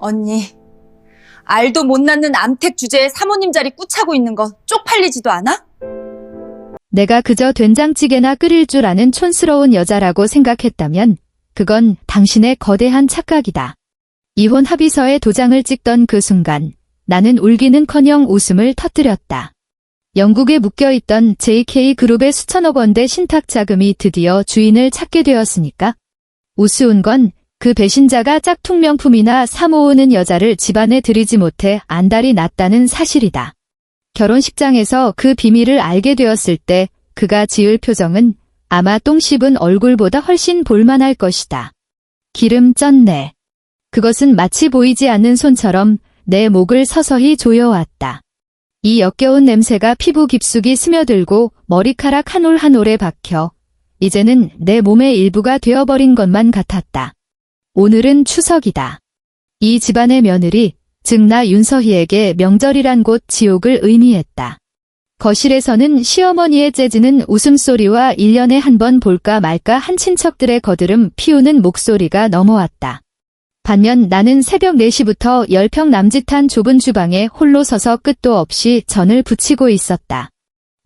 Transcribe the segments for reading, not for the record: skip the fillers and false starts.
언니, 알도 못 낳는 암택 주제에 사모님 자리 꾹차고 있는 거 쪽팔리지도 않아? 내가 그저 된장찌개나 끓일 줄 아는 촌스러운 여자라고 생각했다면 그건 당신의 거대한 착각이다. 이혼 합의서에 도장을 찍던 그 순간 나는 울기는커녕 웃음을 터뜨렸다. 영국에 묶여있던 JK그룹의 수천억 원대 신탁 자금이 드디어 주인을 찾게 되었으니까. 우스운 건 그 배신자가 짝퉁 명품이나 사 모으는 여자를 집안에 들이지 못해 안달이 났다는 사실이다. 결혼식장에서 그 비밀을 알게 되었을 때 그가 지을 표정은 아마 똥 씹은 얼굴보다 훨씬 볼만할 것이다. 기름 쪘네. 그것은 마치 보이지 않는 손처럼 내 목을 서서히 조여왔다. 이 역겨운 냄새가 피부 깊숙이 스며들고 머리카락 한 올 한 올에 박혀 이제는 내 몸의 일부가 되어버린 것만 같았다. 오늘은 추석이다. 이 집안의 며느리, 즉 나 윤서희에게 명절이란 곳 지옥을 의미했다. 거실에서는 시어머니의 째지는 웃음소리와 1년에 한 번 볼까 말까 한 친척들의 거드름 피우는 목소리가 넘어왔다. 반면 나는 새벽 4시부터 10평 남짓한 좁은 주방에 홀로 서서 끝도 없이 전을 부치고 있었다.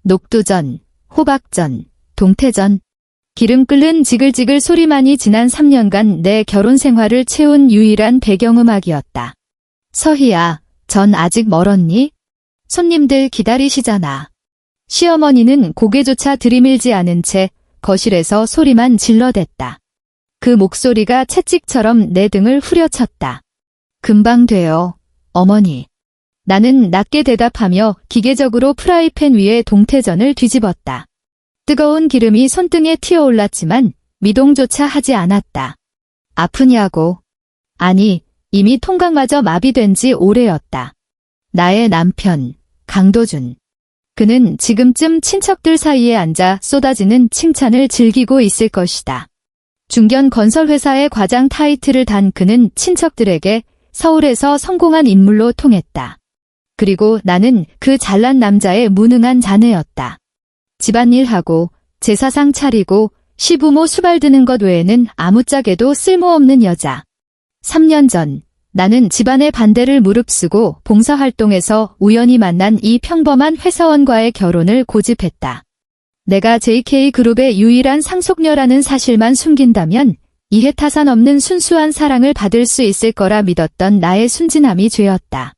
녹두전, 호박전, 동태전. 기름 끓는 지글지글 소리만이 지난 3년간 내 결혼 생활을 채운 유일한 배경음악이었다. 서희야, 전 아직 멀었니? 손님들 기다리시잖아. 시어머니는 고개조차 들이밀지 않은 채 거실에서 소리만 질러댔다. 그 목소리가 채찍처럼 내 등을 후려쳤다. 금방 돼요, 어머니. 나는 낮게 대답하며 기계적으로 프라이팬 위에 동태전을 뒤집었다. 뜨거운 기름이 손등에 튀어올랐지만 미동조차 하지 않았다. 아프냐고. 아니, 이미 통각마저 마비된 지 오래였다. 나의 남편, 강도준. 그는 지금쯤 친척들 사이에 앉아 쏟아지는 칭찬을 즐기고 있을 것이다. 중견 건설회사의 과장 타이틀을 단 그는 친척들에게 서울에서 성공한 인물로 통했다. 그리고 나는 그 잘난 남자의 무능한 자네였다. 집안일하고 제사상 차리고 시부모 수발드는 것 외에는 아무짝에도 쓸모없는 여자. 3년 전 나는 집안의 반대를 무릅쓰고 봉사활동에서 우연히 만난 이 평범한 회사원과의 결혼을 고집했다. 내가 JK그룹의 유일한 상속녀라는 사실만 숨긴다면 이해타산 없는 순수한 사랑을 받을 수 있을 거라 믿었던 나의 순진함이 죄였다.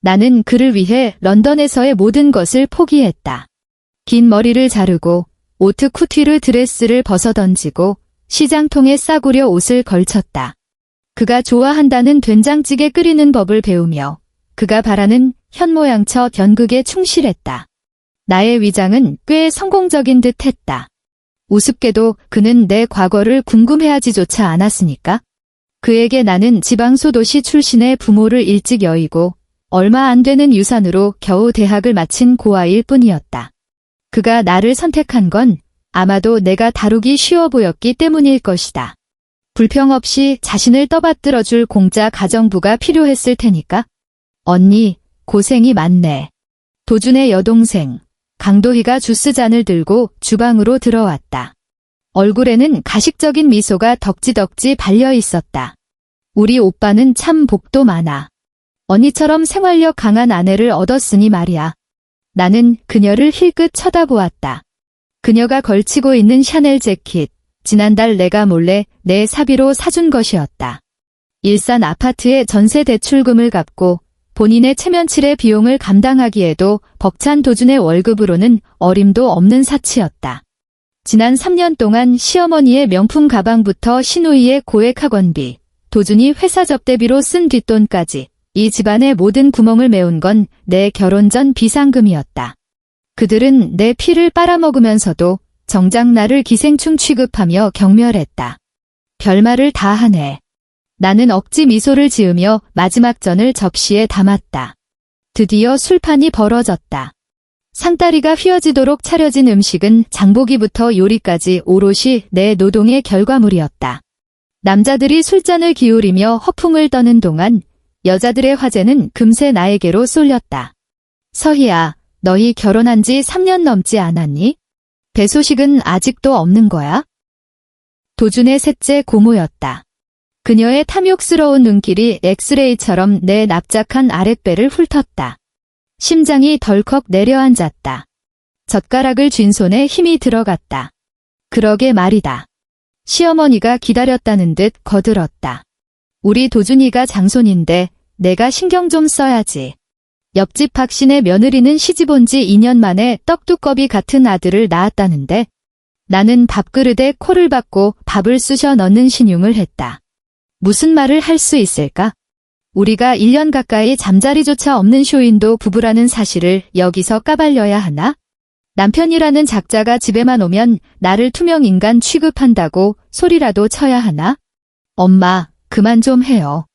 나는 그를 위해 런던에서의 모든 것을 포기했다. 긴 머리를 자르고 오트 쿠티르 드레스를 벗어던지고 시장통에 싸구려 옷을 걸쳤다. 그가 좋아한다는 된장찌개 끓이는 법을 배우며 그가 바라는 현모양처 연극에 충실했다. 나의 위장은 꽤 성공적인 듯 했다. 우습게도 그는 내 과거를 궁금해하지조차 않았으니까. 그에게 나는 지방소도시 출신의 부모를 일찍 여의고 얼마 안 되는 유산으로 겨우 대학을 마친 고아일 뿐이었다. 그가 나를 선택한 건 아마도 내가 다루기 쉬워 보였기 때문일 것이다. 불평 없이 자신을 떠받들어줄 공짜 가정부가 필요했을 테니까. 언니, 고생이 많네. 도준의 여동생, 강도희가 주스잔을 들고 주방으로 들어왔다. 얼굴에는 가식적인 미소가 덕지덕지 발려 있었다. 우리 오빠는 참 복도 많아. 언니처럼 생활력 강한 아내를 얻었으니 말이야. 나는 그녀를 힐끗 쳐다보았다. 그녀가 걸치고 있는 샤넬 재킷, 지난달 내가 몰래 내 사비로 사준 것이었다. 일산 아파트의 전세 대출금을 갚고 본인의 체면칠의 비용을 감당하기에도 벅찬 도준의 월급으로는 어림도 없는 사치였다. 지난 3년 동안 시어머니의 명품 가방부터 시누이의 고액 학원비, 도준이 회사 접대비로 쓴 뒷돈까지 이 집안의 모든 구멍을 메운 건 내 결혼 전 비상금이었다. 그들은 내 피를 빨아먹으면서도 정작 나를 기생충 취급하며 경멸했다. 별말을 다 하네. 나는 억지 미소를 지으며 마지막 전을 접시에 담았다. 드디어 술판이 벌어졌다. 상다리가 휘어지도록 차려진 음식은 장보기부터 요리까지 오롯이 내 노동의 결과물이었다. 남자들이 술잔을 기울이며 허풍을 떠는 동안 여자들의 화제는 금세 나에게로 쏠렸다. 서희야, 너희 결혼한 지 3년 넘지 않았니? 배 소식은 아직도 없는 거야? 도준의 셋째 고모였다. 그녀의 탐욕스러운 눈길이 엑스레이처럼 내 납작한 아랫배를 훑었다. 심장이 덜컥 내려앉았다. 젓가락을 쥔 손에 힘이 들어갔다. 그러게 말이다. 시어머니가 기다렸다는 듯 거들었다. 우리 도준이가 장손인데 내가 신경 좀 써야지. 옆집 박신의 며느리는 시집 온 지 2년 만에 떡두꺼비 같은 아들을 낳았다는데 나는 밥그릇에 코를 박고 밥을 쑤셔 넣는 신용을 했다. 무슨 말을 할 수 있을까? 우리가 1년 가까이 잠자리조차 없는 쇼인도 부부라는 사실을 여기서 까발려야 하나? 남편이라는 작자가 집에만 오면 나를 투명인간 취급한다고 소리라도 쳐야 하나? 엄마, 그만 좀 해요.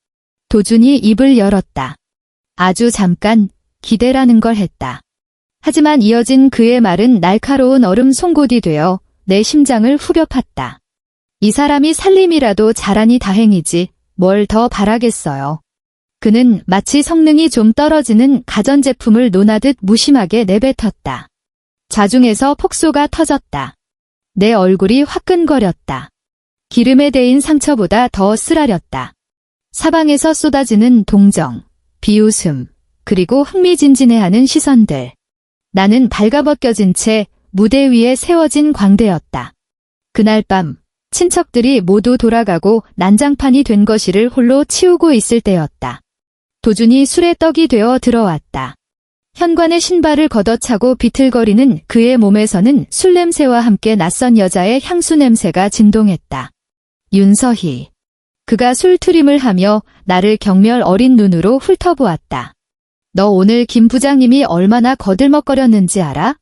도준이 입을 열었다. 아주 잠깐 기대라는 걸 했다. 하지만 이어진 그의 말은 날카로운 얼음 송곳이 되어 내 심장을 후벼 팠다. 이 사람이 살림이라도 잘하니 다행이지 뭘 더 바라겠어요. 그는 마치 성능이 좀 떨어지는 가전제품을 논하듯 무심하게 내뱉었다. 자중에서 폭소가 터졌다. 내 얼굴이 화끈거렸다. 기름에 데인 상처보다 더 쓰라렸다. 사방에서 쏟아지는 동정, 비웃음, 그리고 흥미진진해하는 시선들. 나는 발가벗겨진 채 무대 위에 세워진 광대였다. 그날 밤 친척들이 모두 돌아가고 난장판이 된 거실을 홀로 치우고 있을 때였다. 도준이 술에 떡이 되어 들어왔다. 현관의 신발을 걷어차고 비틀거리는 그의 몸에서는 술 냄새와 함께 낯선 여자의 향수 냄새가 진동했다. 윤서희. 그가 술트림을 하며 나를 경멸 어린 눈으로 훑어보았다. 너 오늘 김 부장님이 얼마나 거들먹거렸는지 알아?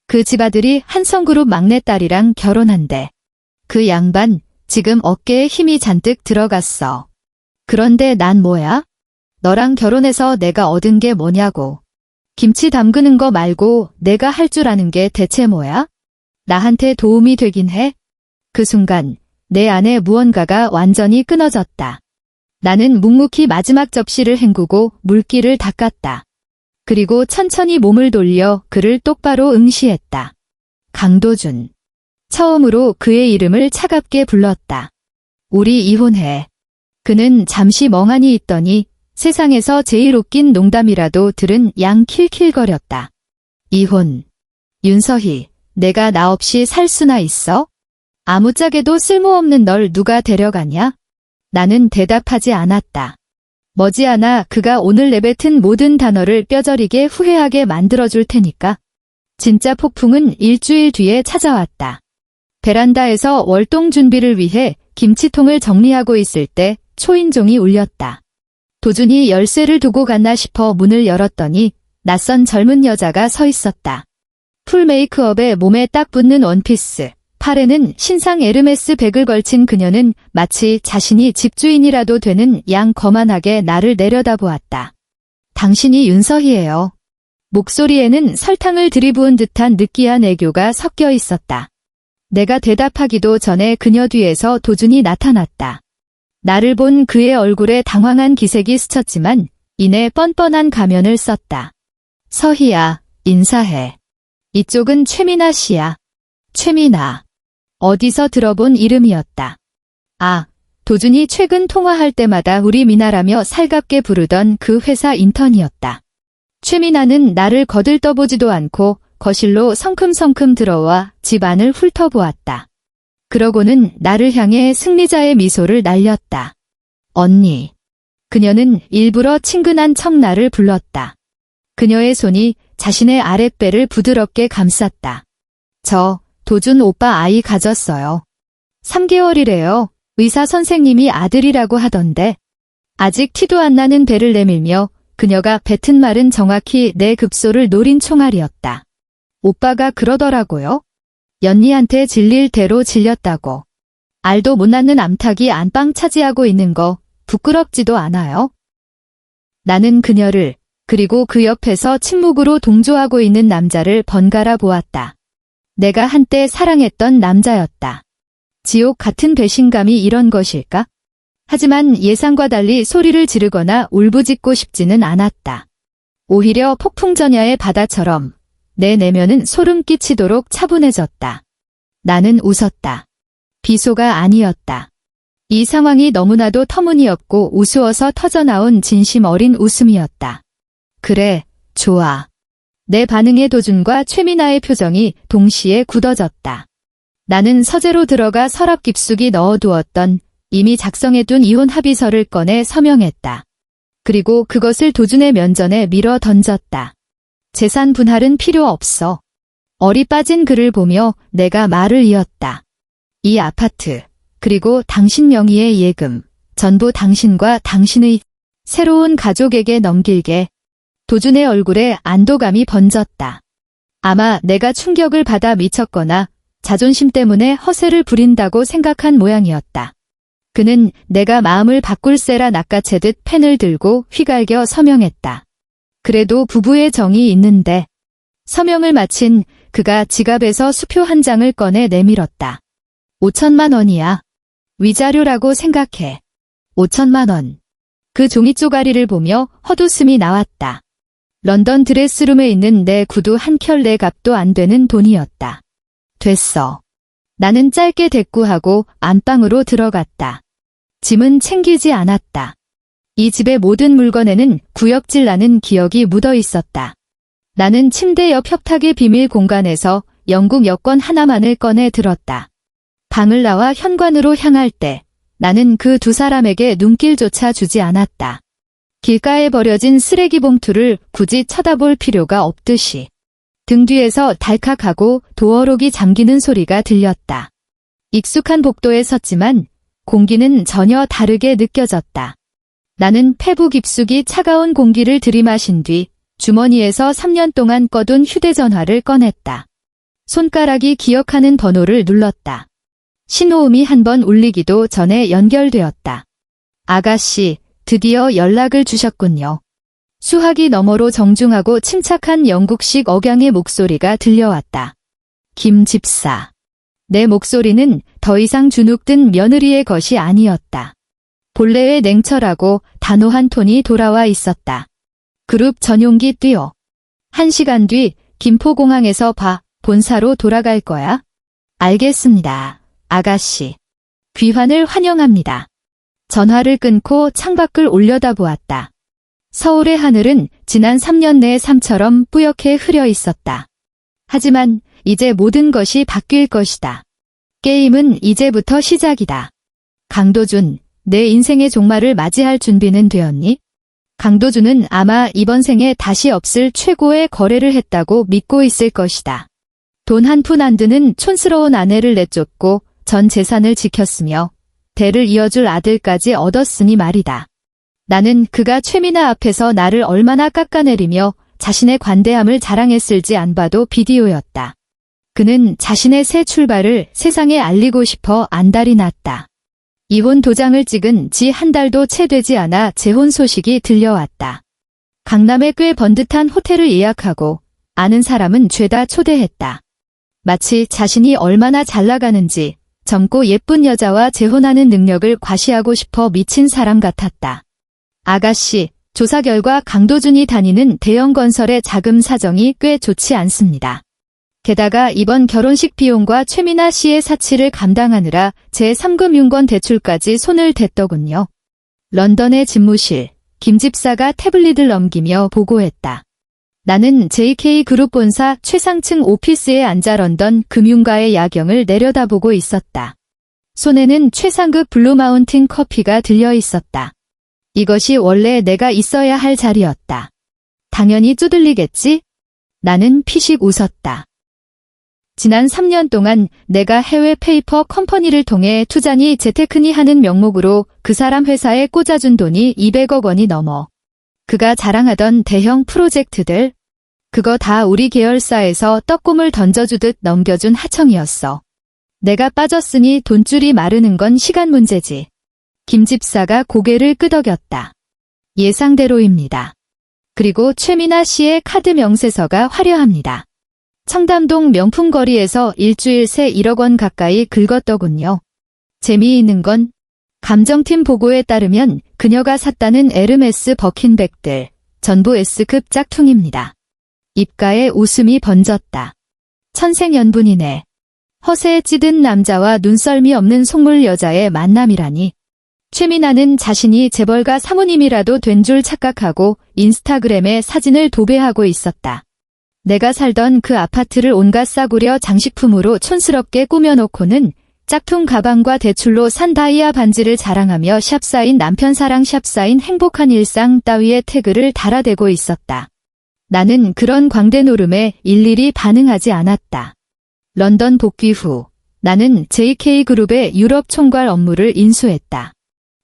그 집아들이 한성그룹 막내딸이랑 결혼한대. 그 양반 지금 어깨에 힘이 잔뜩 들어갔어. 그런데 난 뭐야? 너랑 결혼해서 내가 얻은 게 뭐냐고. 김치 담그는 거 말고 내가 할 줄 아는 게 대체 뭐야? 나한테 도움이 되긴 해? 그 순간 내 안에 무언가가 완전히 끊어졌다. 나는 묵묵히 마지막 접시를 헹구고 물기를 닦았다. 그리고 천천히 몸을 돌려 그를 똑바로 응시했다. 강도준. 처음으로 그의 이름을 차갑게 불렀다. 우리 이혼해. 그는 잠시 멍하니 있더니 세상에서 제일 웃긴 농담이라도 들은 양 킬킬거렸다. 이혼. 윤서희, 내가 나 없이 살 수나 있어? 아무짝에도 쓸모없는 널 누가 데려가냐? 나는 대답하지 않았다. 머지않아 그가 오늘 내뱉은 모든 단어를 뼈저리게 후회하게 만들어줄 테니까. 진짜 폭풍은 일주일 뒤에 찾아왔다. 베란다에서 월동 준비를 위해 김치통을 정리하고 있을 때 초인종이 울렸다. 도준이 열쇠를 두고 갔나 싶어 문을 열었더니 낯선 젊은 여자가 서 있었다. 풀 메이크업에 몸에 딱 붙는 원피스, 팔에는 신상 에르메스 백을 걸친 그녀는 마치 자신이 집주인이라도 되는 양 거만하게 나를 내려다보았다. 당신이 윤서희예요. 목소리에는 설탕을 들이부은 듯한 느끼한 애교가 섞여 있었다. 내가 대답하기도 전에 그녀 뒤에서 도준이 나타났다. 나를 본 그의 얼굴에 당황한 기색이 스쳤지만 이내 뻔뻔한 가면을 썼다. 서희야, 인사해. 이쪽은 최미나 씨야. 최미나. 어디서 들어본 이름이었다. 아, 도준이 최근 통화할 때마다 우리 미나라며 살갑게 부르던 그 회사 인턴이었다. 최미나는 나를 거들떠보지도 않고 거실로 성큼성큼 들어와 집 안을 훑어보았다. 그러고는 나를 향해 승리자의 미소를 날렸다. 언니. 그녀는 일부러 친근한 척 나를 불렀다. 그녀의 손이 자신의 아랫배를 부드럽게 감쌌다. 저, 도준 오빠 아이 가졌어요. 3개월이래요. 의사 선생님이 아들이라고 하던데. 아직 티도 안 나는 배를 내밀며 그녀가 뱉은 말은 정확히 내 급소를 노린 총알이었다. 오빠가 그러더라고요. 연니한테 질릴 대로 질렸다고. 알도 못 낳는 암탉이 안방 차지하고 있는 거 부끄럽지도 않아요? 나는 그녀를 그리고 그 옆에서 침묵으로 동조하고 있는 남자를 번갈아 보았다. 내가 한때 사랑했던 남자였다. 지옥 같은 배신감이 이런 것일까? 하지만 예상과 달리 소리를 지르거나 울부짖고 싶지는 않았다. 오히려 폭풍전야의 바다처럼 내 내면은 소름 끼치도록 차분해졌다. 나는 웃었다. 비소가 아니었다. 이 상황이 너무나도 터무니없고 우스워서 터져나온 진심 어린 웃음이었다. 그래, 좋아. 내 반응의 도준과 최미나의 표정이 동시에 굳어졌다. 나는 서재로 들어가 서랍 깊숙이 넣어두었던 이미 작성해둔 이혼 합의서를 꺼내 서명했다. 그리고 그것을 도준의 면전에 밀어 던졌다. 재산 분할은 필요 없어. 얼이 빠진 그를 보며 내가 말을 이었다. 이 아파트, 그리고 당신 명의의 예금, 전부 당신과 당신의 새로운 가족에게 넘길게. 도준의 얼굴에 안도감이 번졌다. 아마 내가 충격을 받아 미쳤거나 자존심 때문에 허세를 부린다고 생각한 모양이었다. 그는 내가 마음을 바꿀세라 낚아채듯 펜을 들고 휘갈겨 서명했다. 그래도 부부의 정이 있는데. 서명을 마친 그가 지갑에서 수표 한 장을 꺼내 내밀었다. 5천만 원이야. 위자료라고 생각해. 5천만 원. 그 종이 쪼가리를 보며 헛웃음이 나왔다. 런던 드레스룸에 있는 내 구두 한 켤레 값도 안 되는 돈이었다. 됐어. 나는 짧게 대꾸하고 안방으로 들어갔다. 짐은 챙기지 않았다. 이 집의 모든 물건에는 구역질 나는 기억이 묻어 있었다. 나는 침대 옆 협탁의 비밀 공간에서 영국 여권 하나만을 꺼내 들었다. 방을 나와 현관으로 향할 때 나는 그 두 사람에게 눈길조차 주지 않았다. 길가에 버려진 쓰레기 봉투를 굳이 쳐다볼 필요가 없듯이. 등 뒤에서 달칵하고 도어록이 잠기는 소리가 들렸다. 익숙한 복도에 섰지만 공기는 전혀 다르게 느껴졌다. 나는 폐부 깊숙이 차가운 공기를 들이마신 뒤 주머니에서 3년 동안 꺼둔 휴대전화를 꺼냈다. 손가락이 기억하는 번호를 눌렀다. 신호음이 한 번 울리기도 전에 연결되었다. 아가씨, 드디어 연락을 주셨군요. 수화기 너머로 정중하고 침착한 영국식 억양의 목소리가 들려왔다. 김 집사. 내 목소리는 더 이상 주눅든 며느리의 것이 아니었다. 본래의 냉철하고 단호한 톤이 돌아와 있었다. 그룹 전용기 뛰어. 1시간 뒤 김포공항에서 봐. 본사로 돌아갈 거야? 알겠습니다, 아가씨. 귀환을 환영합니다. 전화를 끊고 창밖을 올려다보았다. 서울의 하늘은 지난 3년 내 삶처럼 뿌옇게 흐려 있었다. 하지만 이제 모든 것이 바뀔 것이다. 게임은 이제부터 시작이다. 강도준, 내 인생의 종말을 맞이할 준비는 되었니? 강도준은 아마 이번 생에 다시 없을 최고의 거래를 했다고 믿고 있을 것이다. 돈 한 푼 안 드는 촌스러운 아내를 내쫓고 전 재산을 지켰으며 대를 이어줄 아들까지 얻었으니 말이다. 나는 그가 최미나 앞에서 나를 얼마나 깎아내리며 자신의 관대함을 자랑했을지 안 봐도 비디오였다. 그는 자신의 새 출발을 세상에 알리고 싶어 안달이 났다. 이혼 도장을 찍은 지 한 달도 채 되지 않아 재혼 소식이 들려왔다. 강남에 꽤 번듯한 호텔을 예약하고 아는 사람은 죄다 초대했다. 마치 자신이 얼마나 잘 나가는지 젊고 예쁜 여자와 재혼하는 능력을 과시하고 싶어 미친 사람 같았다. 아가씨, 조사 결과 강도준이 다니는 대형 건설의 자금 사정이 꽤 좋지 않습니다. 게다가 이번 결혼식 비용과 최미나 씨의 사치를 감당하느라 제3금융권 대출까지 손을 댔더군요. 런던의 집무실, 김 집사가 태블릿을 넘기며 보고했다. 나는 JK그룹 본사 최상층 오피스에 앉아 런던 금융가의 야경을 내려다보고 있었다. 손에는 최상급 블루마운틴 커피가 들려 있었다. 이것이 원래 내가 있어야 할 자리였다. 당연히 쪼들리겠지? 나는 피식 웃었다. 지난 3년 동안 내가 해외 페이퍼 컴퍼니를 통해 투자니 재테크니 하는 명목으로 그 사람 회사에 꽂아준 돈이 200억 원이 넘어. 그가 자랑하던 대형 프로젝트들, 그거 다 우리 계열사에서 떡국을 던져주듯 넘겨준 하청이었어. 내가 빠졌으니 돈줄이 마르는 건 시간 문제지. 김 집사가 고개를 끄덕였다. 예상대로입니다. 그리고 최미나 씨의 카드 명세서가 화려합니다. 청담동 명품 거리에서 일주일 새 1억 원 가까이 긁었더군요. 재미있는 건 감정팀 보고에 따르면 그녀가 샀다는 에르메스 버킨백들 전부 S급 짝퉁입니다. 입가에 웃음이 번졌다. 천생연분이네. 허세에 찌든 남자와 눈썰미 없는 속물 여자의 만남이라니. 최민아는 자신이 재벌가 사모님이라도 된 줄 착각하고 인스타그램에 사진을 도배하고 있었다. 내가 살던 그 아파트를 온갖 싸구려 장식품으로 촌스럽게 꾸며놓고는 짝퉁 가방과 대출로 산 다이아 반지를 자랑하며 샵사인 남편 사랑 샵사인 행복한 일상 따위의 태그를 달아대고 있었다. 나는 그런 광대 노름에 일일이 반응하지 않았다. 런던 복귀 후 나는 JK그룹의 유럽 총괄 업무를 인수했다.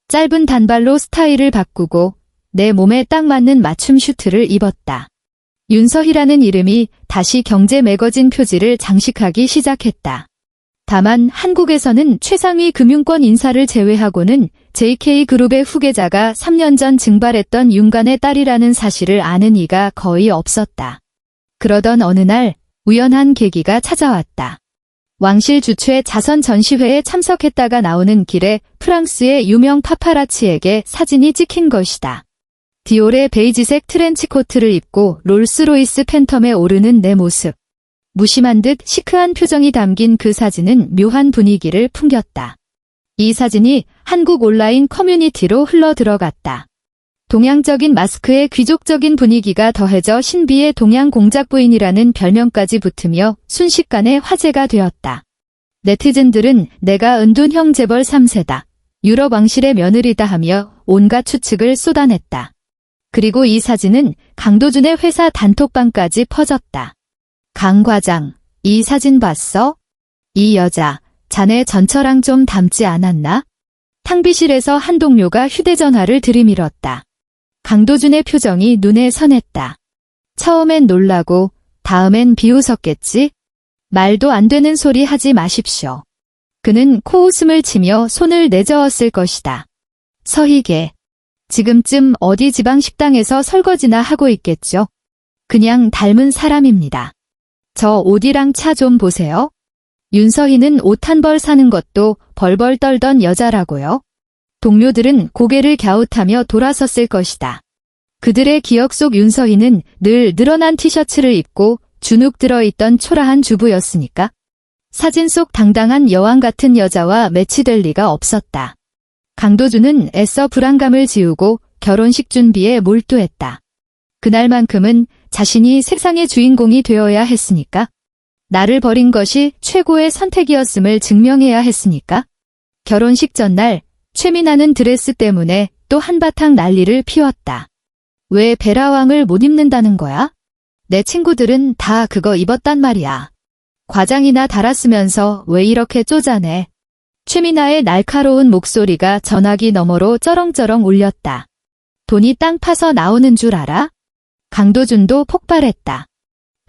짧은 단발로 스타일을 바꾸고 내 몸에 딱 맞는 맞춤 슈트를 입었다. 윤서희라는 이름이 다시 경제 매거진 표지를 장식하기 시작했다. 다만 한국에서는 최상위 금융권 인사를 제외하고는 JK그룹의 후계자가 3년 전 증발했던 윤관의 딸이라는 사실을 아는 이가 거의 없었다. 그러던 어느 날 우연한 계기가 찾아왔다. 왕실 주최 자선 전시회에 참석했다가 나오는 길에 프랑스의 유명 파파라치에게 사진이 찍힌 것이다. 디올의 베이지색 트렌치코트를 입고 롤스로이스 팬텀에 오르는 내 모습. 무심한 듯 시크한 표정이 담긴 그 사진은 묘한 분위기를 풍겼다. 이 사진이 한국 온라인 커뮤니티로 흘러 들어갔다. 동양적인 마스크에 귀족적인 분위기가 더해져 신비의 동양 공작 부인이라는 별명까지 붙으며 순식간에 화제가 되었다. 네티즌들은 내가 은둔형 재벌 3세다. 유럽 왕실의 며느리다 하며 온갖 추측을 쏟아냈다. 그리고 이 사진은 강도준의 회사 단톡방까지 퍼졌다. 강 과장, 이 사진 봤어? 이 여자, 자네 전처랑 좀 닮지 않았나? 탕비실에서 한 동료가 휴대전화를 들이밀었다. 강도준의 표정이 눈에 선했다. 처음엔 놀라고 다음엔 비웃었겠지? 말도 안 되는 소리 하지 마십시오. 그는 코웃음을 치며 손을 내저었을 것이다. 서희계. 지금쯤 어디 지방 식당에서 설거지나 하고 있겠죠? 그냥 닮은 사람입니다. 저 옷이랑 차 좀 보세요. 윤서희는 옷 한 벌 사는 것도 벌벌 떨던 여자라고요. 동료들은 고개를 갸웃하며 돌아섰을 것이다. 그들의 기억 속 윤서희는 늘 늘어난 티셔츠를 입고 주눅 들어있던 초라한 주부였으니까. 사진 속 당당한 여왕 같은 여자와 매치될 리가 없었다. 강도준은 애써 불안감을 지우고 결혼식 준비에 몰두했다. 그날만큼은 자신이 세상의 주인공이 되어야 했으니까. 나를 버린 것이 최고의 선택이었음을 증명해야 했으니까. 결혼식 전날 최민아는 드레스 때문에 또 한바탕 난리를 피웠다. 왜 베라왕을 못 입는다는 거야? 내 친구들은 다 그거 입었단 말이야. 과장이나 달았으면서 왜 이렇게 쪼잔해? 최민아의 날카로운 목소리가 전화기 너머로 쩌렁쩌렁 울렸다. 돈이 땅 파서 나오는 줄 알아? 강도준도 폭발했다.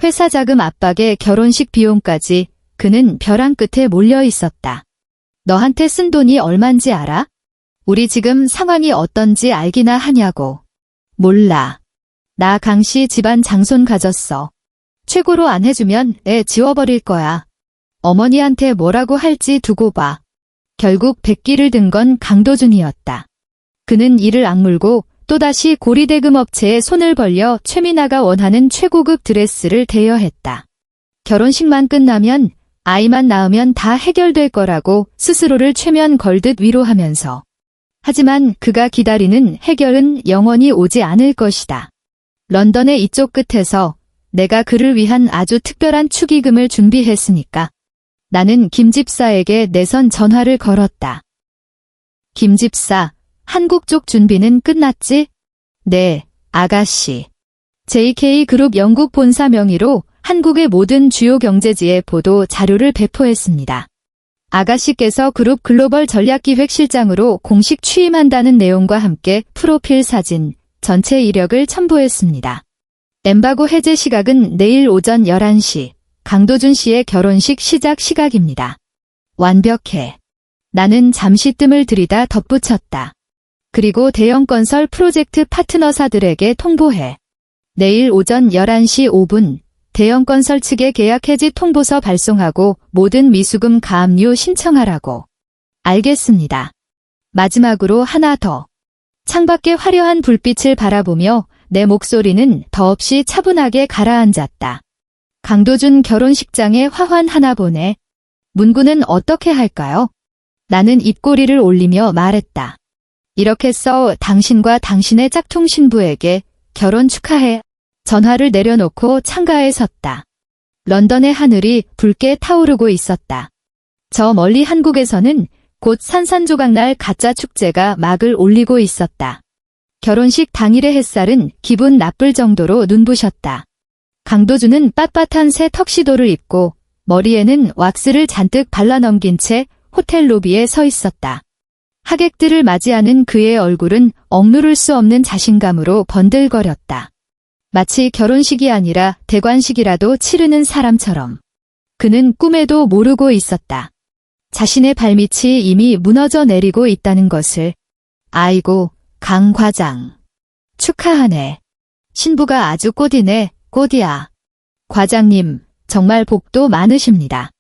회사 자금 압박에 결혼식 비용까지 그는 벼랑 끝에 몰려 있었다. 너한테 쓴 돈이 얼만지 알아? 우리 지금 상황이 어떤지 알기나 하냐고. 몰라. 나 강씨 집안 장손 가졌어. 최고로 안 해주면 애 지워버릴 거야. 어머니한테 뭐라고 할지 두고 봐. 결국 백기를 든 건 강도준이었다. 그는 이를 악물고 또다시 고리대금 업체에 손을 벌려 최민아가 원하는 최고급 드레스를 대여했다. 결혼식만 끝나면 아이만 낳으면 다 해결될 거라고 스스로를 최면 걸듯 위로하면서. 하지만 그가 기다리는 해결은 영원히 오지 않을 것이다. 런던의 이쪽 끝에서 내가 그를 위한 아주 특별한 축의금을 준비했으니까. 나는 김 집사에게 내선 전화를 걸었다. 김 집사, 한국 쪽 준비는 끝났지? 네, 아가씨. JK그룹 영국 본사 명의로 한국의 모든 주요 경제지에 보도 자료를 배포했습니다. 아가씨께서 그룹 글로벌 전략기획실장으로 공식 취임한다는 내용과 함께 프로필 사진, 전체 이력을 첨부했습니다. 엠바고 해제 시각은 내일 오전 11시, 강도준 씨의 결혼식 시작 시각입니다. 완벽해. 나는 잠시 뜸을 들이다 덧붙였다. 그리고 대형 건설 프로젝트 파트너사들에게 통보해. 내일 오전 11시 5분, 대형 건설 측에 계약 해지 통보서 발송하고 모든 미수금 가압류 신청하라고. 알겠습니다. 마지막으로 하나 더. 창밖의 화려한 불빛을 바라보며 내 목소리는 더없이 차분하게 가라앉았다. 강도준 결혼식장에 화환 하나 보내. 문구는 어떻게 할까요? 나는 입꼬리를 올리며 말했다. 이렇게 써 당신과 당신의 짝퉁 신부에게 결혼 축하해. 전화를 내려놓고 창가에 섰다. 런던의 하늘이 붉게 타오르고 있었다. 저 멀리 한국에서는 곧 산산조각날 가짜 축제가 막을 올리고 있었다. 결혼식 당일의 햇살은 기분 나쁠 정도로 눈부셨다. 강도준은 빳빳한 새 턱시도를 입고 머리에는 왁스를 잔뜩 발라넘긴 채 호텔 로비에 서 있었다. 하객들을 맞이하는 그의 얼굴은 억누를 수 없는 자신감으로 번들거렸다. 마치 결혼식이 아니라 대관식이라도 치르는 사람처럼. 그는 꿈에도 모르고 있었다. 자신의 발밑이 이미 무너져 내리고 있다는 것을. 아이고, 강 과장. 축하하네. 신부가 아주 꽃이네, 꽃이야. 과장님, 정말 복도 많으십니다.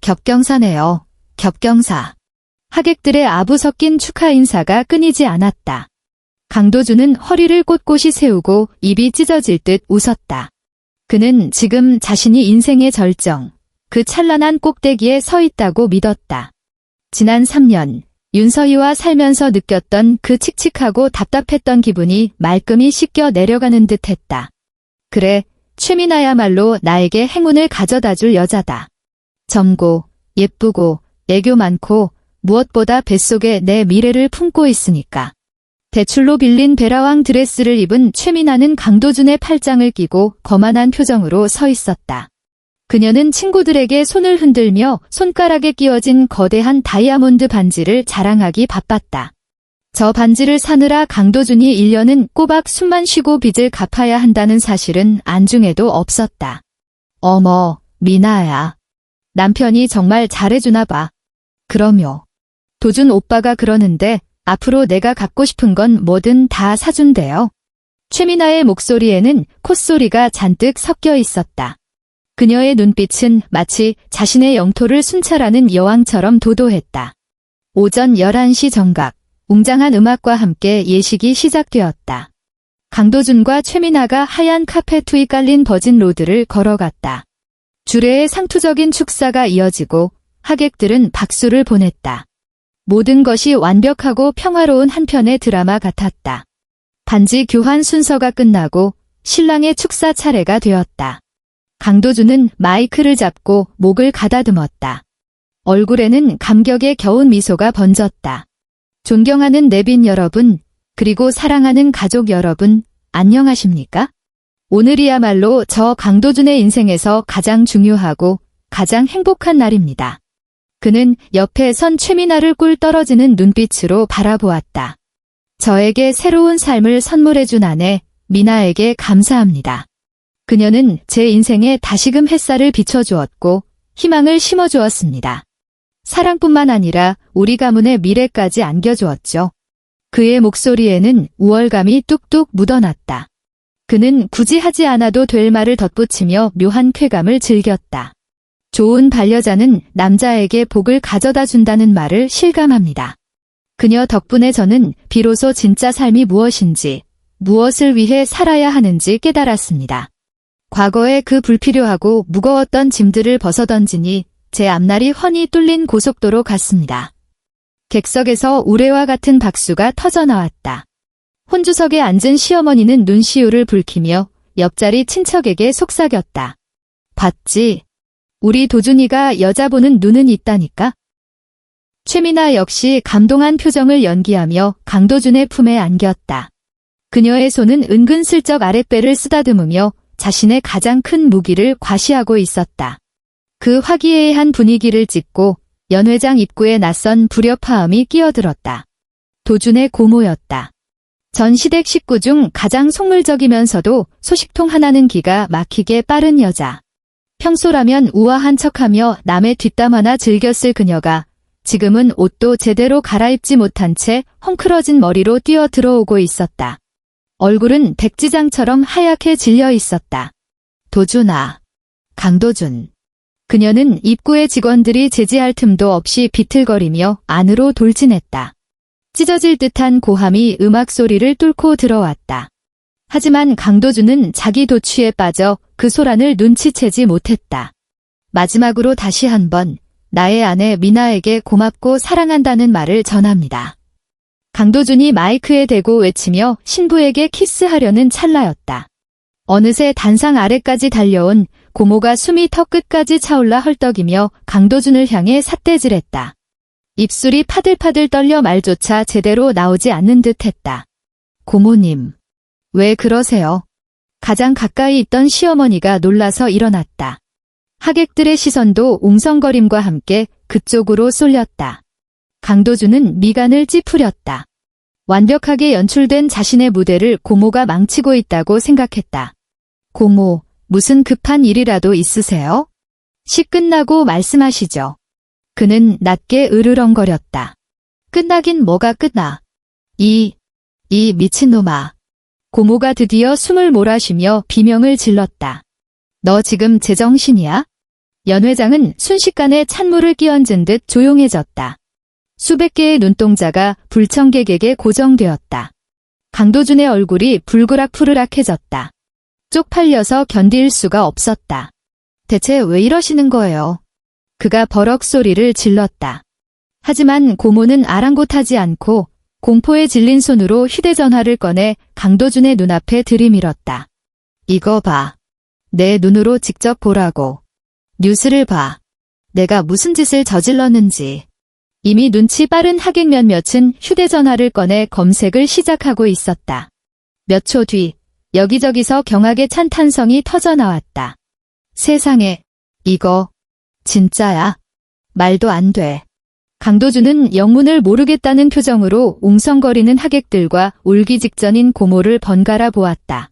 겹경사네요, 겹경사. 하객들의 아부 섞인 축하 인사가 끊이지 않았다. 강도준은 허리를 꼿꼿이 세우고 입이 찢어질 듯 웃었다. 그는 지금 자신이 인생의 절정, 그 찬란한 꼭대기에 서 있다고 믿었다. 지난 3년, 윤서희와 살면서 느꼈던 그 칙칙하고 답답했던 기분이 말끔히 씻겨 내려가는 듯 했다. 그래, 최미나야말로 나에게 행운을 가져다 줄 여자다. 젊고, 예쁘고, 애교 많고, 무엇보다 뱃속에 내 미래를 품고 있으니까. 대출로 빌린 베라왕 드레스를 입은 최미나는 강도준의 팔짱을 끼고 거만한 표정으로 서 있었다. 그녀는 친구들에게 손을 흔들며 손가락에 끼워진 거대한 다이아몬드 반지를 자랑하기 바빴다. 저 반지를 사느라 강도준이 1년은 꼬박 숨만 쉬고 빚을 갚아야 한다는 사실은 안중에도 없었다. 어머, 미나야. 남편이 정말 잘해주나 봐. 그럼요. 도준 오빠가 그러는데 앞으로 내가 갖고 싶은 건 뭐든 다 사준대요. 최미나의 목소리에는 콧소리가 잔뜩 섞여 있었다. 그녀의 눈빛은 마치 자신의 영토를 순찰하는 여왕처럼 도도했다. 오전 11시 정각, 웅장한 음악과 함께 예식이 시작되었다. 강도준과 최미나가 하얀 카페트 위 깔린 버진 로드를 걸어갔다. 주례의 상투적인 축사가 이어지고 하객들은 박수를 보냈다. 모든 것이 완벽하고 평화로운 한 편의 드라마 같았다. 반지 교환 순서가 끝나고 신랑의 축사 차례가 되었다. 강도준은 마이크를 잡고 목을 가다듬었다. 얼굴에는 감격의 겨운 미소가 번졌다. 존경하는 내빈 여러분, 그리고 사랑하는 가족 여러분, 안녕하십니까? 오늘이야말로 저 강도준의 인생에서 가장 중요하고 가장 행복한 날입니다. 그는 옆에 선 최미나를 꿀 떨어지는 눈빛으로 바라보았다. 저에게 새로운 삶을 선물해준 아내, 미나에게 감사합니다. 그녀는 제 인생에 다시금 햇살을 비춰주었고 희망을 심어주었습니다. 사랑뿐만 아니라 우리 가문의 미래까지 안겨주었죠. 그의 목소리에는 우월감이 뚝뚝 묻어났다. 그는 굳이 하지 않아도 될 말을 덧붙이며 묘한 쾌감을 즐겼다. 좋은 반려자는 남자에게 복을 가져다 준다는 말을 실감합니다. 그녀 덕분에 저는 비로소 진짜 삶이 무엇인지, 무엇을 위해 살아야 하는지 깨달았습니다. 과거의 그 불필요하고 무거웠던 짐들을 벗어던지니 제 앞날이 훤히 뚫린 고속도로 같습니다. 객석에서 우레와 같은 박수가 터져나왔다. 혼주석에 앉은 시어머니는 눈시울을 붉히며 옆자리 친척에게 속삭였다. 봤지? 우리 도준이가 여자 보는 눈은 있다니까? 최미나 역시 감동한 표정을 연기하며 강도준의 품에 안겼다. 그녀의 손은 은근슬쩍 아랫배를 쓰다듬으며 자신의 가장 큰 무기를 과시하고 있었다. 그 화기애애한 분위기를 찢고 연회장 입구에 낯선 불협화음이 끼어들었다. 도준의 고모였다. 전 시댁 식구 중 가장 속물적이면서도 소식통 하나는 기가 막히게 빠른 여자. 평소라면 우아한 척하며 남의 뒷담 화나 즐겼을 그녀가 지금은 옷도 제대로 갈아입지 못한 채 헝클어진 머리로 뛰어 들어오고 있었다. 얼굴은 백지장처럼 하얗게 질려 있었다. 도준아. 강도준. 그녀는 입구의 직원들이 제지할 틈도 없이 비틀거리며 안으로 돌진했다. 찢어질 듯한 고함이 음악 소리를 뚫고 들어왔다. 하지만 강도준은 자기 도취에 빠져 그 소란을 눈치채지 못했다. 마지막으로 다시 한번 나의 아내 미나에게 고맙고 사랑한다는 말을 전합니다. 강도준이 마이크에 대고 외치며 신부에게 키스하려는 찰나였다. 어느새 단상 아래까지 달려온 고모가 숨이 턱끝까지 차올라 헐떡이며 강도준을 향해 삿대질했다. 입술이 파들파들 떨려 말조차 제대로 나오지 않는 듯했다. 고모님, 왜 그러세요? 가장 가까이 있던 시어머니가 놀라서 일어났다. 하객들의 시선도 웅성거림과 함께 그쪽으로 쏠렸다. 강도준은 미간을 찌푸렸다. 완벽하게 연출된 자신의 무대를 고모가 망치고 있다고 생각했다. 고모, 무슨 급한 일이라도 있으세요? 시 끝나고 말씀하시죠. 그는 낮게 으르렁거렸다. 끝나긴 뭐가 끝나. 이 미친놈아. 고모가 드디어 숨을 몰아쉬며 비명을 질렀다. 너 지금 제정신이야? 연 회장은 순식간에 찬물을 끼얹은 듯 조용해졌다. 수백 개의 눈동자가 불청객에게 고정되었다. 강도준의 얼굴이 불그락푸르락해졌다. 쪽팔려서 견딜 수가 없었다. 대체 왜 이러시는 거예요? 그가 버럭 소리를 질렀다. 하지만 고모는 아랑곳하지 않고 공포에 질린 손으로 휴대전화를 꺼내 강도준의 눈앞에 들이밀었다. 이거 봐. 내 눈으로 직접 보라고. 뉴스를 봐. 내가 무슨 짓을 저질렀는지. 이미 눈치 빠른 하객 몇몇은 휴대전화를 꺼내 검색을 시작하고 있었다. 몇 초 뒤 여기저기서 경악에 찬 탄성이 터져나왔다. 세상에, 이거 진짜야? 말도 안 돼. 강도준은 영문을 모르겠다는 표정으로 웅성거리는 하객들과 울기 직전인 고모를 번갈아 보았다.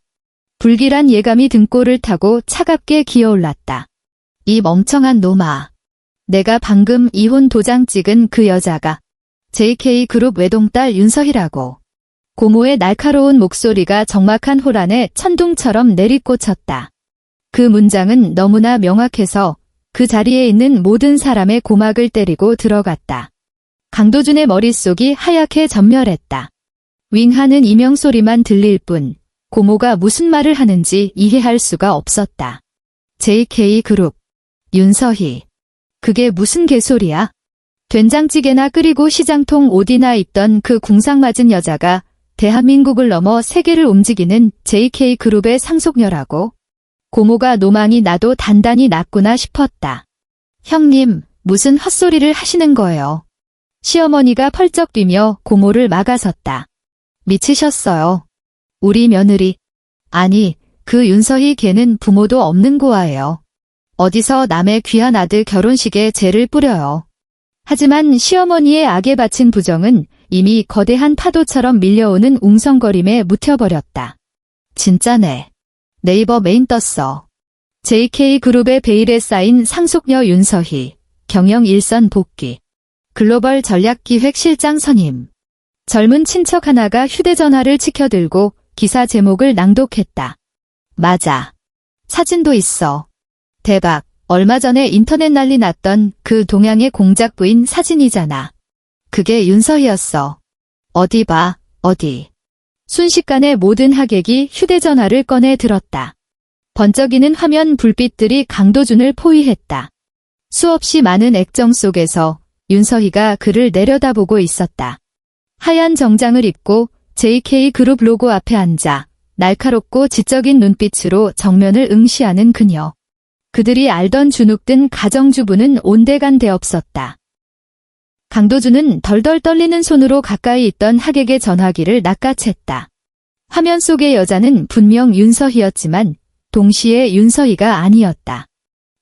불길한 예감이 등골을 타고 차갑게 기어올랐다. 이 멍청한 놈아. 내가 방금 이혼 도장 찍은 그 여자가 JK그룹 외동딸 윤서희라고. 고모의 날카로운 목소리가 적막한 호란에 천둥처럼 내리꽂혔다. 그 문장은 너무나 명확해서 그 자리에 있는 모든 사람의 고막을 때리고 들어갔다. 강도준의 머릿속이 하얗게 전멸했다. 윙하는 이명소리만 들릴 뿐 고모가 무슨 말을 하는지 이해할 수가 없었다. JK그룹, 윤서희. 그게 무슨 개소리야? 된장찌개나 끓이고 시장통 옷이나 입던 그 궁상맞은 여자가 대한민국을 넘어 세계를 움직이는 JK그룹의 상속녀라고? 고모가 노망이 나도 단단히 났구나 싶었다. 형님, 무슨 헛소리를 하시는 거예요? 시어머니가 펄쩍 뛰며 고모를 막아섰다. 미치셨어요. 우리 며느리. 아니, 그 윤서희 걔는 부모도 없는 고아예요. 어디서 남의 귀한 아들 결혼식에 죄를 뿌려요. 하지만 시어머니의 악에 바친 부정은 이미 거대한 파도처럼 밀려오는 웅성거림에 묻혀버렸다. 진짜네. 네이버 메인 떴어. JK그룹의 베일에 쌓인 상속녀 윤서희, 경영 일선 복귀. 글로벌 전략기획실장 선임. 젊은 친척 하나가 휴대전화를 치켜들고 기사 제목을 낭독했다. 맞아. 사진도 있어. 대박. 얼마 전에 인터넷 난리 났던 그 동양의 공작 부인 사진이잖아. 그게 윤서희였어. 어디 봐, 어디. 순식간에 모든 하객이 휴대전화를 꺼내 들었다. 번쩍이는 화면 불빛들이 강도준을 포위했다. 수없이 많은 액정 속에서 윤서희가 그를 내려다보고 있었다. 하얀 정장을 입고 JK그룹 로고 앞에 앉아 날카롭고 지적인 눈빛으로 정면을 응시하는 그녀. 그들이 알던 주눅든 가정주부는 온데간데 없었다. 강도준은 덜덜 떨리는 손으로 가까이 있던 하객의 전화기를 낚아챘다. 화면 속의 여자는 분명 윤서희였지만 동시에 윤서희가 아니었다.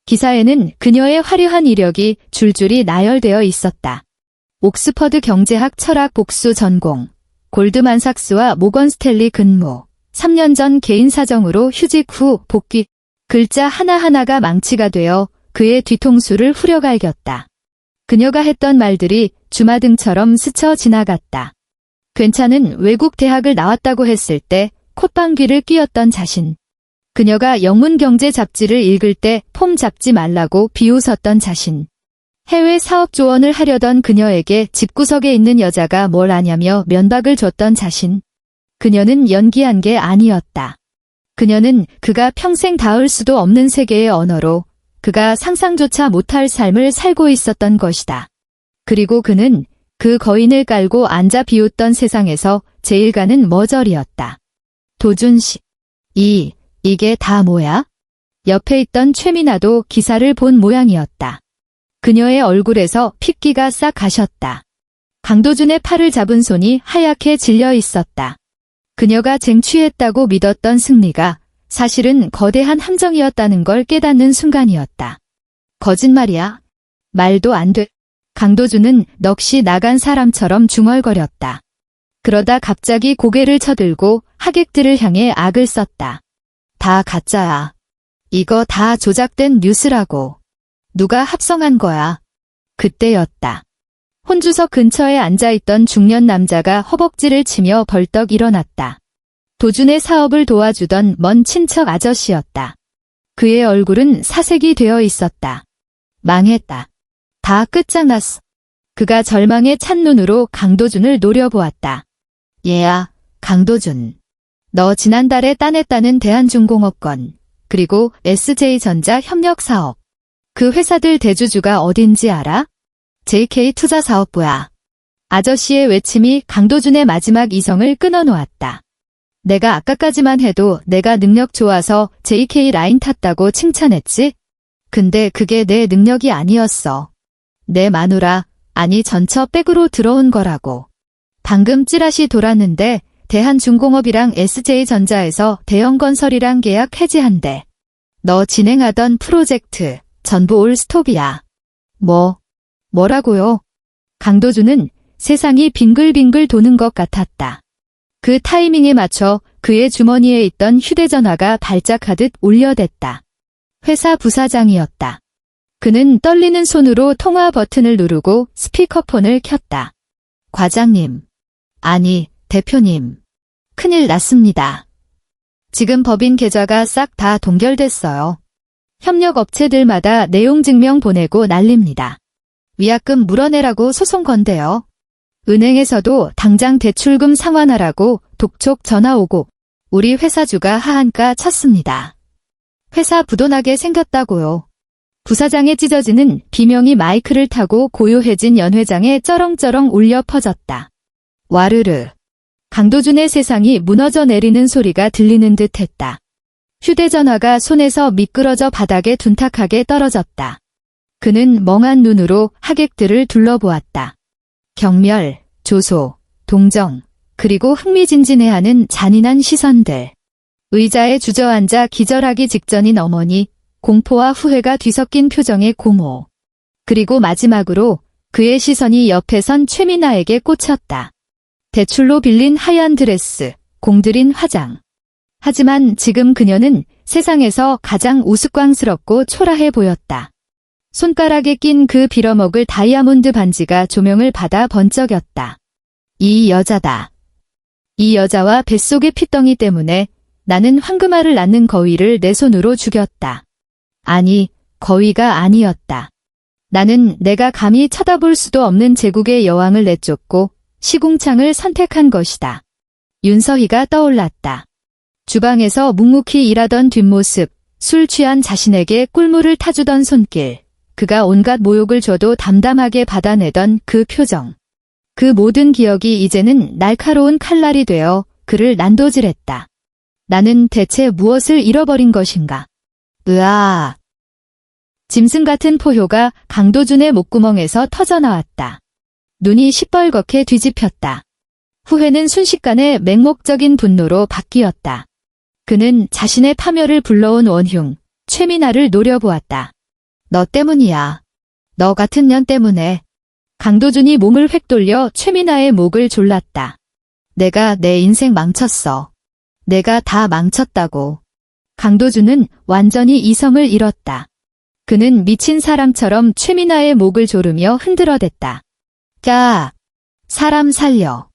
기사에는 그녀의 화려한 이력이 줄줄이 나열되어 있었다. 옥스퍼드 경제학 철학 복수 전공, 골드만삭스와 모건 스탠리 근무, 3년 전 개인 사정으로 휴직 후 복귀. 글자 하나하나가 망치가 되어 그의 뒤통수를 후려갈겼다. 그녀가 했던 말들이 주마등처럼 스쳐 지나갔다. 괜찮은 외국 대학을 나왔다고 했을 때 콧방귀를 뀌었던 자신. 그녀가 영문경제 잡지를 읽을 때 폼 잡지 말라고 비웃었던 자신. 해외 사업 조언을 하려던 그녀에게 집구석에 있는 여자가 뭘 아냐며 면박을 줬던 자신. 그녀는 연기한 게 아니었다. 그녀는 그가 평생 닿을 수도 없는 세계의 언어로 그가 상상조차 못할 삶을 살고 있었던 것이다. 그리고 그는 그 거인을 깔고 앉아 비웃던 세상에서 제일 가는 머저리였다. 도준 씨. 이게 다 뭐야? 옆에 있던 최미나도 기사를 본 모양이었다. 그녀의 얼굴에서 핏기가 싹 가셨다. 강도준의 팔을 잡은 손이 하얗게 질려 있었다. 그녀가 쟁취했다고 믿었던 승리가 사실은 거대한 함정이었다는 걸 깨닫는 순간이었다. 거짓말이야. 말도 안 돼. 강도준은 넋이 나간 사람처럼 중얼거렸다. 그러다 갑자기 고개를 쳐들고 하객들을 향해 악을 썼다. 다 가짜야. 이거 다 조작된 뉴스라고. 누가 합성한 거야. 그때였다. 혼주석 근처에 앉아있던 중년 남자가 허벅지를 치며 벌떡 일어났다. 도준의 사업을 도와주던 먼 친척 아저씨였다. 그의 얼굴은 사색이 되어 있었다. 망했다. 다 끝장났어. 그가 절망에 찬 눈으로 강도준을 노려보았다. 얘야, 강도준. 너 지난달에 따냈다는 대한중공업건, 그리고 SJ전자 협력사업. 그 회사들 대주주가 어딘지 알아? JK투자사업부야. 아저씨의 외침이 강도준의 마지막 이성을 끊어놓았다. 내가 아까까지만 해도 내가 능력 좋아서 JK 라인 탔다고 칭찬했지? 근데 그게 내 능력이 아니었어. 내 마누라, 아니 전처 백으로 들어온 거라고. 방금 찌라시 돌았는데 대한중공업이랑 SJ전자에서 대형건설이랑 계약 해지한대. 너 진행하던 프로젝트 전부 올 스톱이야. 뭐라고요? 강도준은 세상이 빙글빙글 도는 것 같았다. 그 타이밍에 맞춰 그의 주머니에 있던 휴대전화가 발작하듯 울려댔다. 회사 부사장이었다. 그는 떨리는 손으로 통화 버튼을 누르고 스피커폰을 켰다. 과장님. 아니, 대표님. 큰일 났습니다. 지금 법인 계좌가 싹 다 동결됐어요. 협력업체들마다 내용 증명 보내고 난립니다. 위약금 물어내라고 소송 건대요. 은행에서도 당장 대출금 상환하라고 독촉 전화 오고 우리 회사주가 하한가 쳤습니다. 회사 부도나게 생겼다고요. 부사장의 찢어지는 비명이 마이크를 타고 고요해진 연회장에 쩌렁쩌렁 울려 퍼졌다. 와르르. 강도준의 세상이 무너져 내리는 소리가 들리는 듯 했다. 휴대전화가 손에서 미끄러져 바닥에 둔탁하게 떨어졌다. 그는 멍한 눈으로 하객들을 둘러보았다. 경멸, 조소, 동정, 그리고 흥미진진해하는 잔인한 시선들. 의자에 주저앉아 기절하기 직전인 어머니, 공포와 후회가 뒤섞인 표정의 고모. 그리고 마지막으로 그의 시선이 옆에 선 최미나에게 꽂혔다. 대출로 빌린 하얀 드레스, 공들인 화장. 하지만 지금 그녀는 세상에서 가장 우스꽝스럽고 초라해 보였다. 손가락에 낀 그 빌어먹을 다이아몬드 반지가 조명을 받아 번쩍였다. 이 여자다. 이 여자와 뱃속의 핏덩이 때문에 나는 황금알을 낳는 거위를 내 손으로 죽였다. 아니, 거위가 아니었다. 나는 내가 감히 쳐다볼 수도 없는 제국의 여왕을 내쫓고 시궁창을 선택한 것이다. 윤서희가 떠올랐다. 주방에서 묵묵히 일하던 뒷모습, 술 취한 자신에게 꿀물을 타주던 손길, 그가 온갖 모욕을 줘도 담담하게 받아내던 그 표정. 그 모든 기억이 이제는 날카로운 칼날이 되어 그를 난도질했다. 나는 대체 무엇을 잃어버린 것인가? 으아. 짐승 같은 포효가 강도준의 목구멍에서 터져나왔다. 눈이 시뻘겋게 뒤집혔다. 후회는 순식간에 맹목적인 분노로 바뀌었다. 그는 자신의 파멸을 불러온 원흉, 최미나를 노려보았다. 너 때문이야. 너 같은 년 때문에. 강도준이 몸을 획 돌려 최미나의 목을 졸랐다. 내가 내 인생 망쳤어. 내가 다 망쳤다고. 강도준은 완전히 이성을 잃었다. 그는 미친 사람처럼 최미나의 목을 조르며 흔들어댔다. 까! 사람 살려.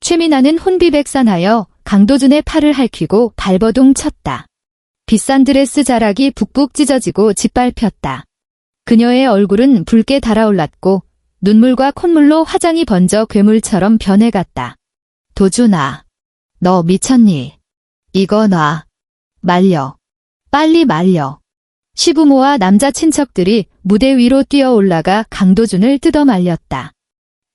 최미나는 혼비백산하여 강도준의 팔을 핥히고 발버둥 쳤다. 비싼 드레스 자락이 북북 찢어지고 짓밟혔다. 그녀의 얼굴은 붉게 달아올랐고 눈물과 콧물로 화장이 번져 괴물처럼 변해갔다. 도준아, 너 미쳤니? 이거 놔. 말려. 빨리 말려. 시부모와 남자 친척들이 무대 위로 뛰어 올라가 강도준을 뜯어 말렸다.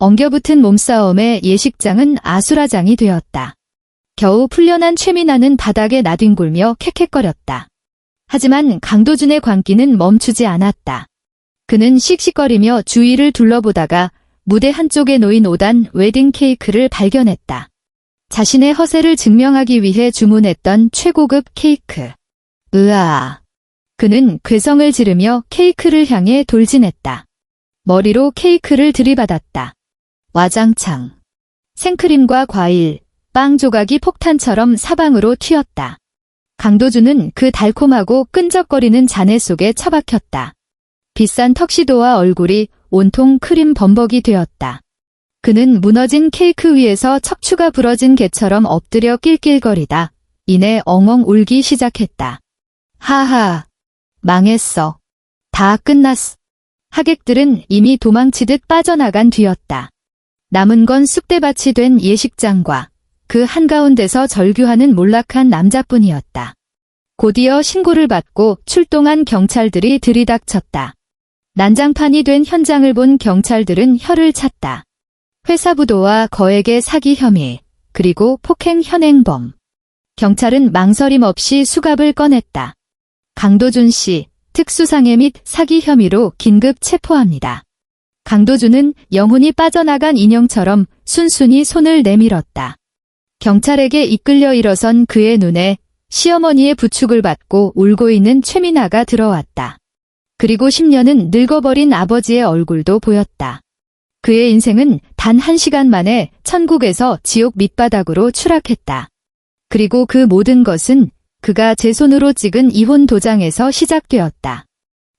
엉겨붙은 몸싸움에 예식장은 아수라장이 되었다. 겨우 풀려난 최민아는 바닥에 나뒹굴며 캑캑거렸다. 하지만 강도준의 광기는 멈추지 않았다. 그는 씩씩거리며 주위를 둘러보다가 무대 한쪽에 놓인 5단 웨딩 케이크를 발견했다. 자신의 허세를 증명하기 위해 주문했던 최고급 케이크. 으아. 그는 괴성을 지르며 케이크를 향해 돌진했다. 머리로 케이크를 들이받았다. 와장창. 생크림과 과일, 빵 조각이 폭탄처럼 사방으로 튀었다. 강도준은 그 달콤하고 끈적거리는 잔해 속에 처박혔다. 비싼 턱시도와 얼굴이 온통 크림 범벅이 되었다. 그는 무너진 케이크 위에서 척추가 부러진 개처럼 엎드려 낄낄거리다 이내 엉엉 울기 시작했다. 하하. 망했어. 다 끝났어. 하객들은 이미 도망치듯 빠져나간 뒤였다. 남은 건 쑥대밭이 된 예식장과 그 한가운데서 절규하는 몰락한 남자뿐이었다. 곧이어 신고를 받고 출동한 경찰들이 들이닥쳤다. 난장판이 된 현장을 본 경찰들은 혀를 찼다. 회사 부도와 거액의 사기 혐의, 그리고 폭행 현행범. 경찰은 망설임 없이 수갑을 꺼냈다. 강도준 씨, 특수상해 및 사기 혐의로 긴급 체포합니다. 강도준은 영혼이 빠져나간 인형처럼 순순히 손을 내밀었다. 경찰에게 이끌려 일어선 그의 눈에 시어머니의 부축을 받고 울고 있는 최민아가 들어왔다. 그리고 10년은 늙어버린 아버지의 얼굴도 보였다. 그의 인생은 단 1시간 만에 천국에서 지옥 밑바닥으로 추락했다. 그리고 그 모든 것은 그가 제 손으로 찍은 이혼 도장에서 시작되었다.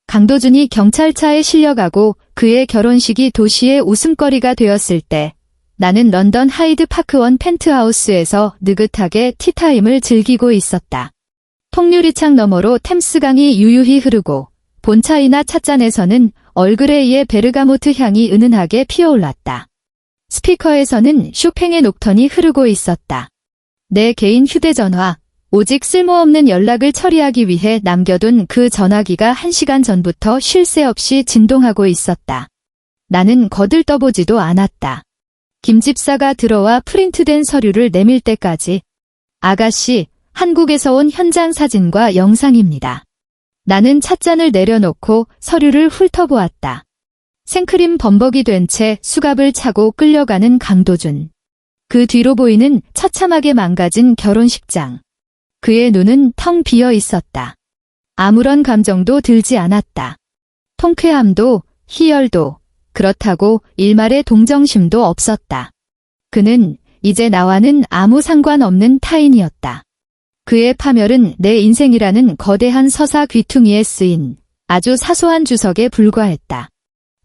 강도준이 경찰차에 실려가고 그의 결혼식이 도시의 웃음거리가 되었을 때 나는 런던 하이드 파크원 펜트하우스에서 느긋하게 티타임을 즐기고 있었다. 통유리창 너머로 템스강이 유유히 흐르고 본차이나 찻잔에서는 얼그레이의 베르가모트 향이 은은하게 피어올랐다. 스피커에서는 쇼팽의 녹턴이 흐르고 있었다. 내 개인 휴대전화, 오직 쓸모없는 연락을 처리하기 위해 남겨둔 그 전화기가 1시간 전부터 쉴 새 없이 진동하고 있었다. 나는 거들떠보지도 않았다. 김 집사가 들어와 프린트된 서류를 내밀 때까지. 아가씨, 한국에서 온 현장 사진과 영상입니다. 나는 찻잔을 내려놓고 서류를 훑어보았다. 생크림 범벅이 된 채 수갑을 차고 끌려가는 강도준. 그 뒤로 보이는 처참하게 망가진 결혼식장. 그의 눈은 텅 비어 있었다. 아무런 감정도 들지 않았다. 통쾌함도, 희열도, 그렇다고 일말의 동정심도 없었다. 그는 이제 나와는 아무 상관없는 타인이었다. 그의 파멸은 내 인생이라는 거대한 서사 귀퉁이에 쓰인 아주 사소한 주석에 불과했다.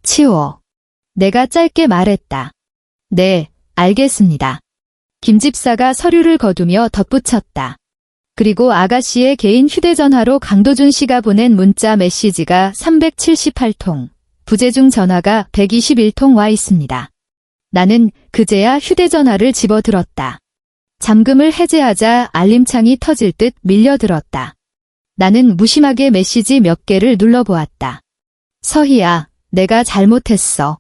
치워. 내가 짧게 말했다. 네, 알겠습니다. 김 집사가 서류를 거두며 덧붙였다. 그리고 아가씨의 개인 휴대전화로 강도준 씨가 보낸 문자 메시지가 378통, 부재중 전화가 121통 와 있습니다. 나는 그제야 휴대전화를 집어들었다. 잠금을 해제하자 알림창이 터질 듯 밀려들었다. 나는 무심하게 메시지 몇 개를 눌러보았다. 서희야, 내가 잘못했어.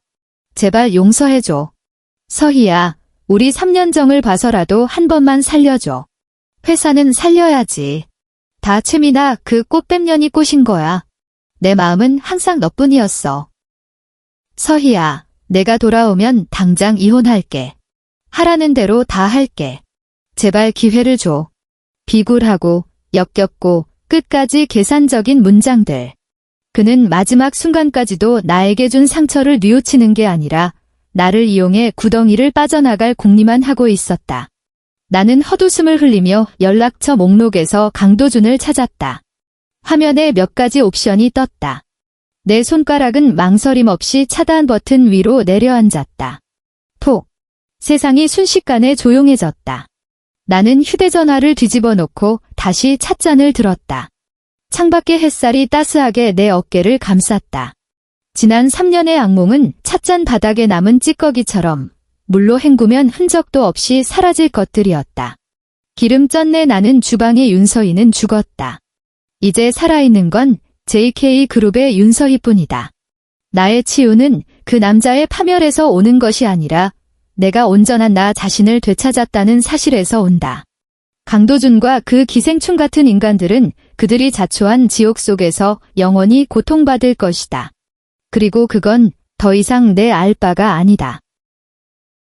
제발 용서해줘. 서희야, 우리 3년 정을 봐서라도 한 번만 살려줘. 회사는 살려야지. 다 최민아 그 꽃뱀년이 꼬신 거야. 내 마음은 항상 너뿐이었어. 서희야, 내가 돌아오면 당장 이혼할게. 하라는 대로 다 할게. 제발 기회를 줘. 비굴하고 역겹고 끝까지 계산적인 문장들. 그는 마지막 순간까지도 나에게 준 상처를 뉘우치는 게 아니라 나를 이용해 구덩이를 빠져나갈 궁리만 하고 있었다. 나는 헛웃음을 흘리며 연락처 목록에서 강도준을 찾았다. 화면에 몇 가지 옵션이 떴다. 내 손가락은 망설임 없이 차단 버튼 위로 내려앉았다. 톡. 세상이 순식간에 조용해졌다. 나는 휴대전화를 뒤집어 놓고 다시 찻잔을 들었다. 창밖의 햇살이 따스하게 내 어깨를 감쌌다. 지난 3년의 악몽은 찻잔 바닥에 남은 찌꺼기처럼 물로 헹구면 흔적도 없이 사라질 것들이었다. 기름 쩐내 나는 주방의 윤서희는 죽었다. 이제 살아있는 건 JK 그룹의 윤서희뿐이다. 나의 치유는 그 남자의 파멸에서 오는 것이 아니라 내가 온전한 나 자신을 되찾았다는 사실에서 온다. 강도준과 그 기생충 같은 인간들은 그들이 자초한 지옥 속에서 영원히 고통받을 것이다. 그리고 그건 더 이상 내 알 바가 아니다.